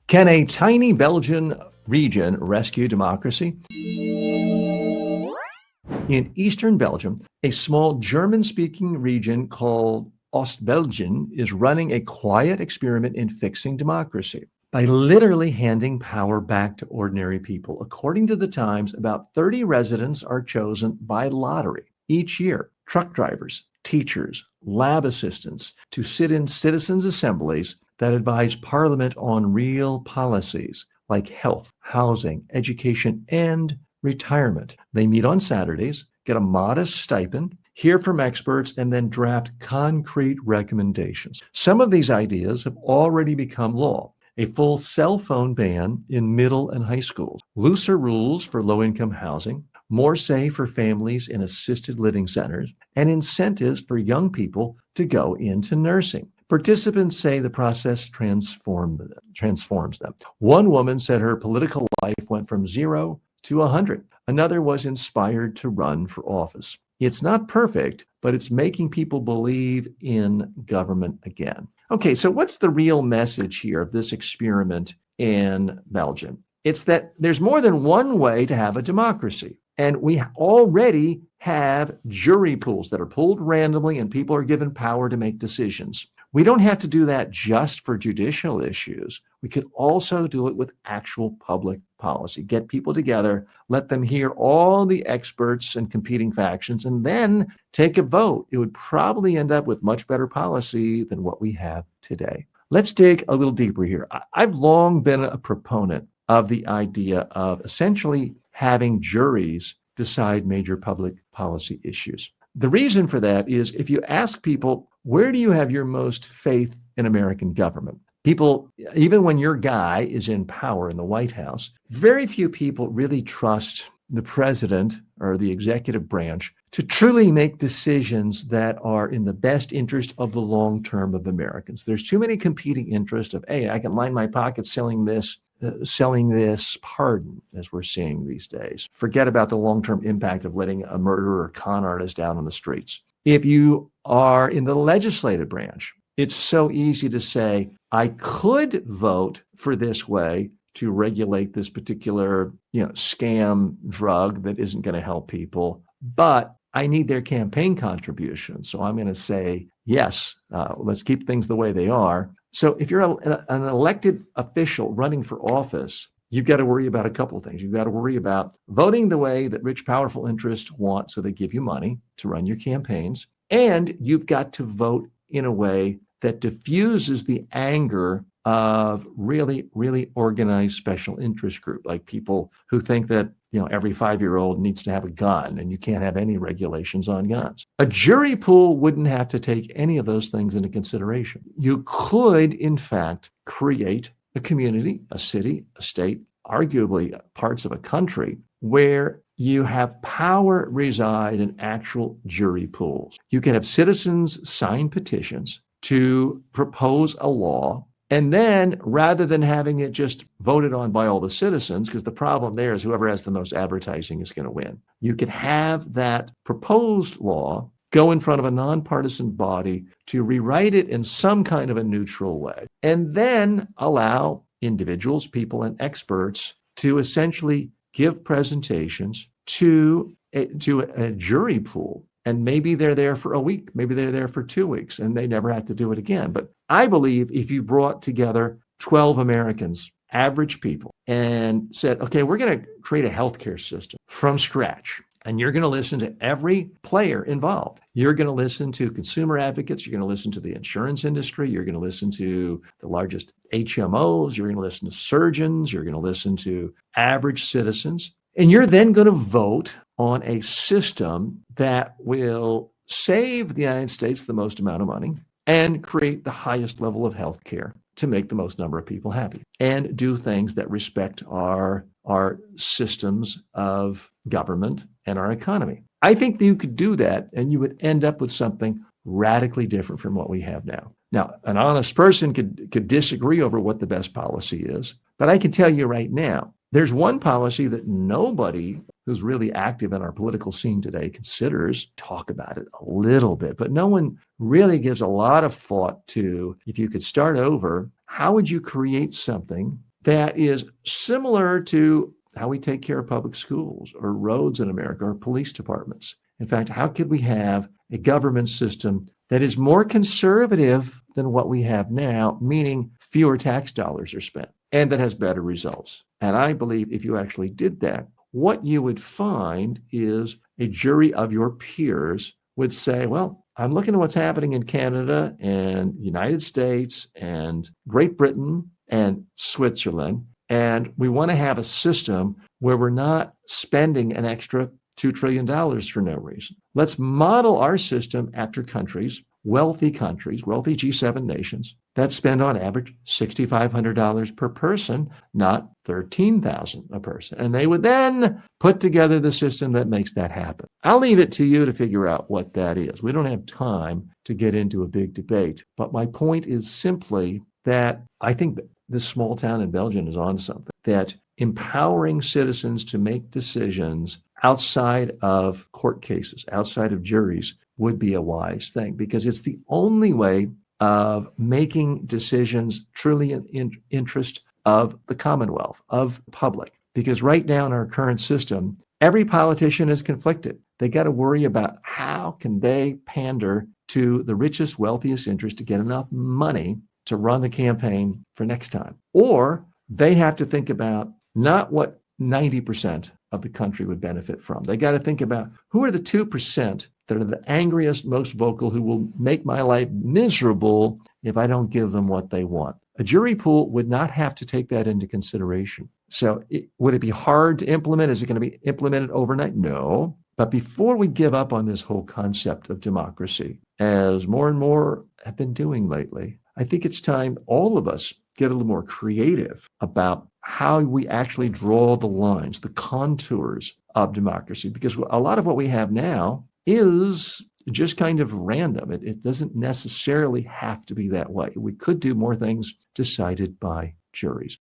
Can a tiny Belgian region rescue democracy? In eastern Belgium, a small German-speaking region called Oost-Belgium is running a quiet experiment in fixing democracy by literally handing power back to ordinary people. According to the Times, about 30 residents are chosen by lottery each year. Truck drivers, teachers, lab assistants to sit in citizens' assemblies that advise Parliament on real policies like health, housing, education, and retirement. They meet on Saturdays, get a modest stipend, hear from experts, and then draft concrete recommendations. Some of these ideas have already become law. A full cell phone ban in middle and high schools, looser rules for low-income housing, more say for families in assisted living centers, and incentives for young people to go into nursing. Participants say the process transforms them. One woman said her political life went from 0 to 100. Another was inspired to run for office. It's not perfect, but it's making people believe in government again. Okay, so what's the real message here of this experiment in Belgium? It's that there's more than one way to have a democracy. And we already have jury pools that are pulled randomly and people are given power to make decisions. We don't have to do that just for judicial issues. We could also do it with actual public policy. Get people together, let them hear all the experts and competing factions, and then take a vote. It would probably end up with much better policy than what we have today. Let's dig a little deeper here. I've long been a proponent of the idea of essentially having juries decide major public policy issues. The reason for that is if you ask people, where do you have your most faith in American government? People, even when your guy is in power in the White House, very few people really trust the president or the executive branch to truly make decisions that are in the best interest of the long term of Americans. There's too many competing interests of, hey, I can line my pockets selling this pardon, as we're seeing these days. Forget about the long-term impact of letting a murderer or con artist down on the streets. If you are in the legislative branch, it's so easy to say, I could vote for this way to regulate this particular, scam drug that isn't going to help people, but I need their campaign contribution. So I'm going to say, yes, let's keep things the way they are. So if you're an elected official running for office, you've got to worry about a couple of things. You've got to worry about voting the way that rich, powerful interests want, so they give you money to run your campaigns. And you've got to vote in a way that diffuses the anger of really, really organized special interest group, like people who think that, every 5-year-old needs to have a gun and you can't have any regulations on guns. A jury pool wouldn't have to take any of those things into consideration. You could, in fact, create a community, a city, a state, arguably parts of a country where you have power reside in actual jury pools. You can have citizens sign petitions to propose a law. And then rather than having it just voted on by all the citizens, because the problem there is whoever has the most advertising is going to win, you could have that proposed law go in front of a nonpartisan body to rewrite it in some kind of a neutral way, and then allow individuals, people, and experts to essentially give presentations to a jury pool. And maybe they're there for a week, maybe they're there for 2 weeks, and they never have to do it again. But I believe if you brought together 12 Americans, average people, and said, okay, we're going to create a healthcare system from scratch, and you're going to listen to every player involved. You're going to listen to consumer advocates. You're going to listen to the insurance industry. You're going to listen to the largest HMOs. You're going to listen to surgeons. You're going to listen to average citizens. And you're then going to vote on a system that will save the United States the most amount of money and create the highest level of health care to make the most number of people happy and do things that respect our systems of government and our economy. I think that you could do that and you would end up with something radically different from what we have now. Now, an honest person could disagree over what the best policy is, but I can tell you right now, there's one policy that nobody who's really active in our political scene today considers. Talk about it a little bit, but no one really gives a lot of thought to, if you could start over, how would you create something that is similar to how we take care of public schools or roads in America or police departments. In fact, how could we have a government system that is more conservative than what we have now, meaning fewer tax dollars are spent, and that has better results? And I believe if you actually did that, what you would find is a jury of your peers would say, well, I'm looking at what's happening in Canada and United States and Great Britain and Switzerland, and we want to have a system where we're not spending an extra $2 trillion for no reason. Let's model our system after wealthy G7 nations that spend on average $6,500 per person, not $13,000 a person. And they would then put together the system that makes that happen. I'll leave it to you to figure out what that is. We don't have time to get into a big debate, but my point is simply that I think that this small town in Belgium is on something, that empowering citizens to make decisions outside of court cases, outside of juries, would be a wise thing, because it's the only way of making decisions truly in interest of the Commonwealth, of the public. Because right now in our current system, every politician is conflicted. They got to worry about how can they pander to the richest, wealthiest interest to get enough money to run the campaign for next time. Or they have to think about not what 90% of the country would benefit from. They got to think about who are the 2% that are the angriest, most vocal, who will make my life miserable if I don't give them what they want. A jury pool would not have to take that into consideration. So would it be hard to implement? Is it going to be implemented overnight? No. But before we give up on this whole concept of democracy, as more and more have been doing lately, I think it's time all of us get a little more creative about how we actually draw the lines, the contours of democracy, because a lot of what we have now is just kind of random. It doesn't necessarily have to be that way. We could do more things decided by juries.